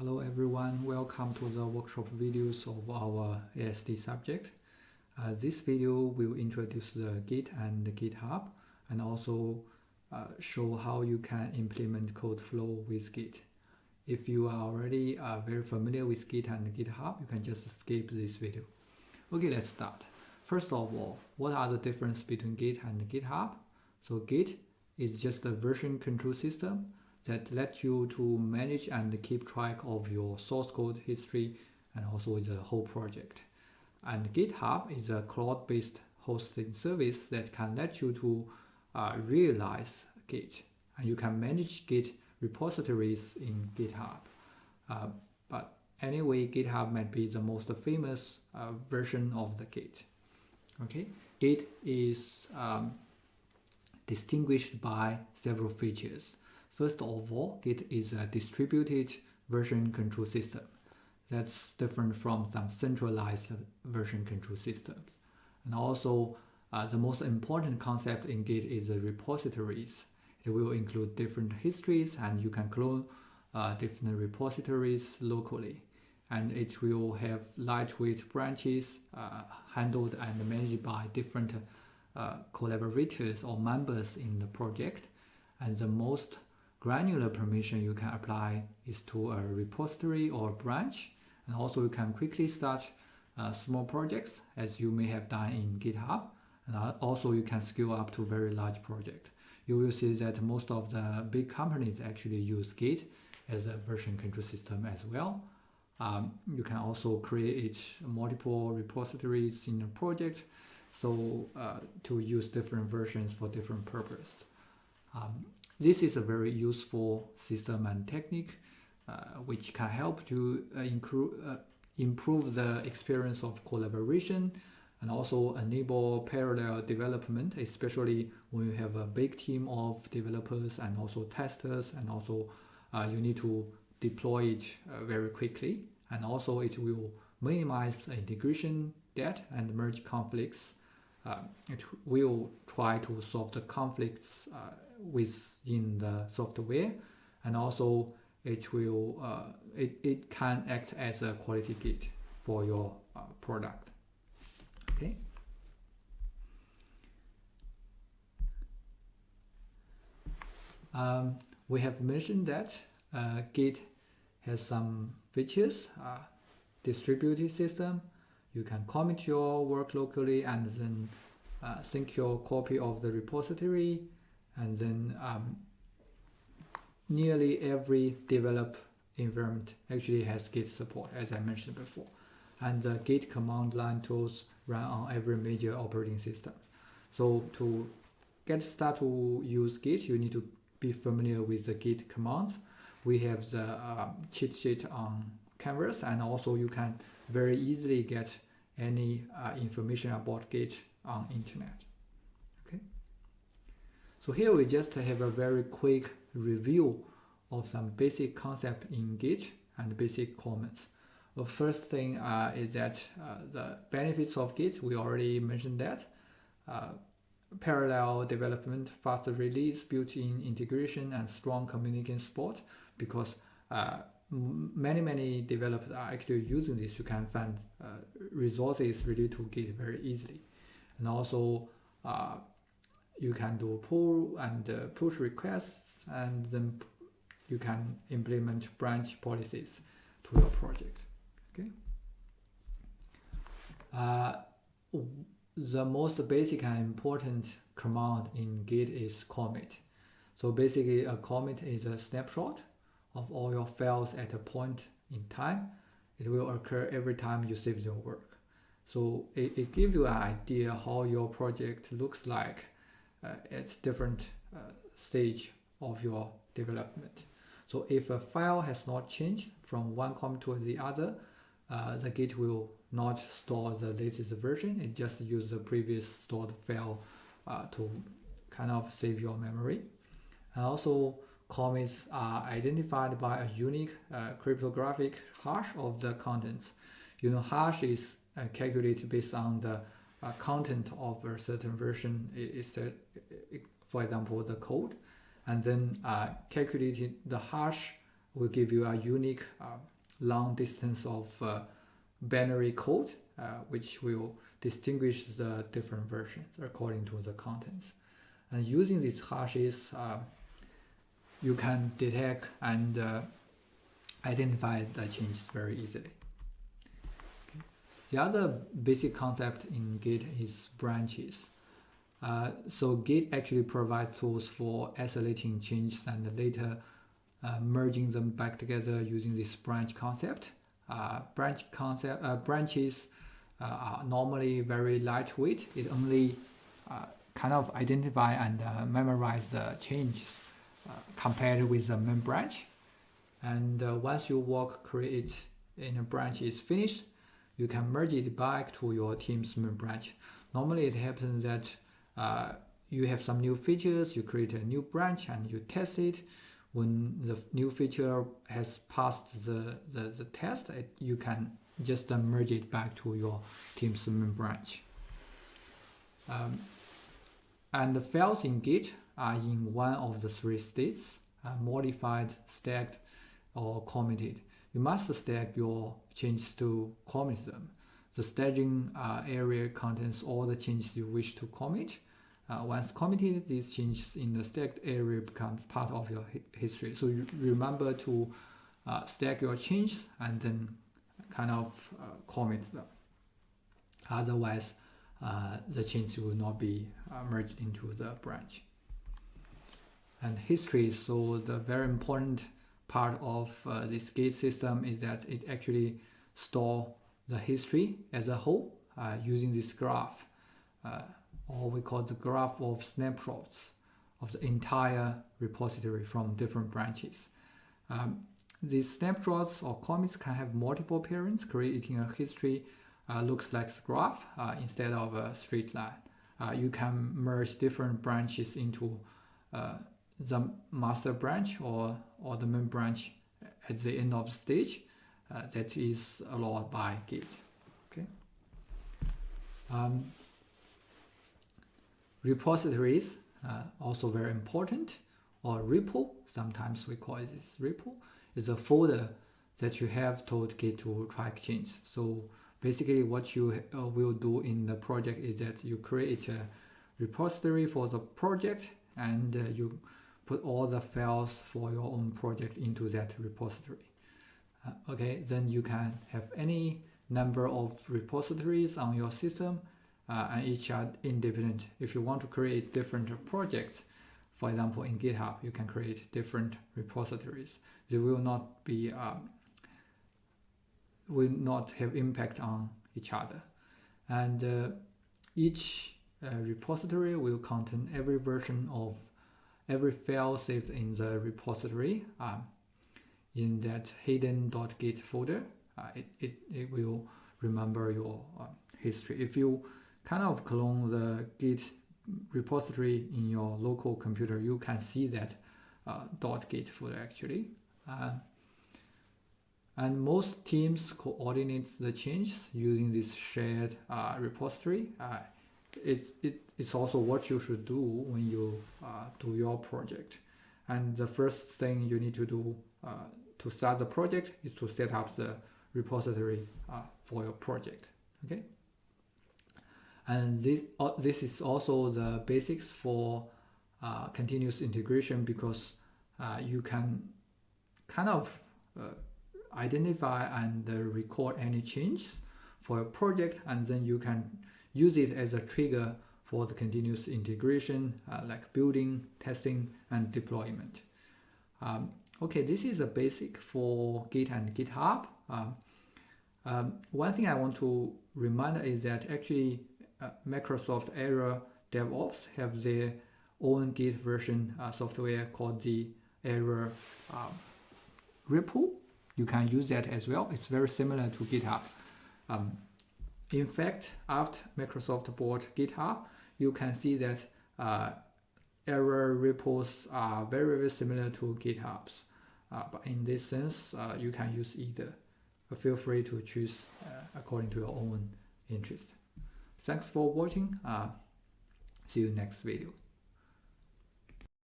Hello everyone, welcome to the workshop videos of our ASD subject. This video will introduce the Git and the GitHub and also show how you can implement code flow with Git. If you are already very familiar with Git and GitHub, you can just skip this video. Okay, let's start. First of all, what are the differences between Git and GitHub? So Git is just a version control system that lets you to manage and keep track of your source code history and also the whole project. And GitHub is a cloud-based hosting service that can let you to realize Git, and you can manage Git repositories in GitHub. But anyway, GitHub might be the most famous version of the Git. Okay, Git is distinguished by several features. First of all, Git is a distributed version control system. That's different from some centralized version control systems. And also, the most important concept in Git is the repositories. It will include different histories, and you can clone different repositories locally. And it will have lightweight branches handled and managed by different collaborators or members in the project. And the most granular permission you can apply is to a repository or branch, and also you can quickly start small projects as you may have done in GitHub, and also you can scale up to very large project. You will see that most of the big companies actually use Git as a version control system as well. You can also create multiple repositories in a project, so to use different versions for different purpose. This is a very useful system and technique which can help to improve the experience of collaboration and also enable parallel development, especially when you have a big team of developers and also testers, and also you need to deploy it very quickly. And also it will minimize integration debt and merge conflicts. It will try to solve the conflicts within the software, and also it will it can act as a quality gate for your product. Okay. We have mentioned that Git has some features. Distributed system. You can commit your work locally and then sync your copy of the repository, and then nearly every develop environment actually has Git support, as I mentioned before. And the Git command line tools run on every major operating system. So to get started to use Git, you need to be familiar with the Git commands. We have the cheat sheet on Canvas, and also you can very easily get any information about Git on internet. Okay. So here we just have a very quick review of some basic concept in Git and basic comments. The first thing is that the benefits of Git, we already mentioned that. Parallel development, faster release, built-in integration, and strong communication support, because many developers are actually using this. You can find resources related to Git very easily. And also you can do pull and push requests, and then you can implement branch policies to your project. Okay. The most basic and important command in Git is commit. So basically a commit is a snapshot of all your files at a point in time. It will occur every time you save your work. So it gives you an idea how your project looks like at different stage of your development. So if a file has not changed from one commit to the other, the Git will not store the latest version. It just uses the previous stored file to kind of save your memory. And also commits are identified by a unique cryptographic hash of the contents. You know, hash is calculated based on the content of a certain version, for example, the code, and then calculated the hash will give you a unique long distance of binary code, which will distinguish the different versions according to the contents. And using these hashes, you can detect and identify the changes very easily. Okay. The other basic concept in Git is branches. So Git actually provides tools for isolating changes and later merging them back together using this branch concept. Branches are normally very lightweight. It only kind of identify and memorize the changes compared with the main branch. And once your work created in a branch is finished, you can merge it back to your team's main branch. Normally it happens that you have some new features, you create a new branch and you test it. When the new feature has passed the test, you can just merge it back to your team's main branch. And the files in Git are in one of the three states, modified, stacked, or committed. You must stack your changes to commit them. The staging area contains all the changes you wish to commit. Once committed, these changes in the stacked area becomes part of your history. So you remember to stack your changes and then kind of commit them. Otherwise, the changes will not be merged into the branch. And history, so the very important part of this Git system is that it actually stores the history as a whole using this graph, or we call the graph of snapshots of the entire repository from different branches. These snapshots or commits can have multiple parents, creating a history looks like a graph instead of a straight line. You can merge different branches into the master branch or the main branch at the end of the stage. That is allowed by Git. Okay. Repositories also very important, or repo, sometimes we call it this repo, is a folder that you have told Git to track change. So basically what you will do in the project is that you create a repository for the project and you put all the files for your own project into that repository. Okay, then you can have any number of repositories on your system and each are independent. If you want to create different projects, for example, in GitHub, you can create different repositories. They will not be will not have impact on each other, and each repository will contain every version of every file saved in the repository in that hidden.git folder. It will remember your history. If you kind of clone the Git repository in your local computer, you can see that .git folder actually. And most teams coordinate the changes using this shared repository. It's also what you should do when you do your project. And the first thing you need to do to start the project is to set up the repository for your project. Okay. And this is also the basics for continuous integration, because you can kind of identify and record any changes for a project, and then you can use it as a trigger for the continuous integration, like building, testing, and deployment. Okay, this is a basic for Git and GitHub. One thing I want to remind is that actually Microsoft Azure DevOps have their own Git version software called the Azure repo. You can use that as well. It's very similar to GitHub. In fact, after Microsoft bought GitHub, you can see that Azure repos are very, very similar to GitHub's. But in this sense, you can use either. Feel free to choose according to your own interest. Thanks for watching. See you next video.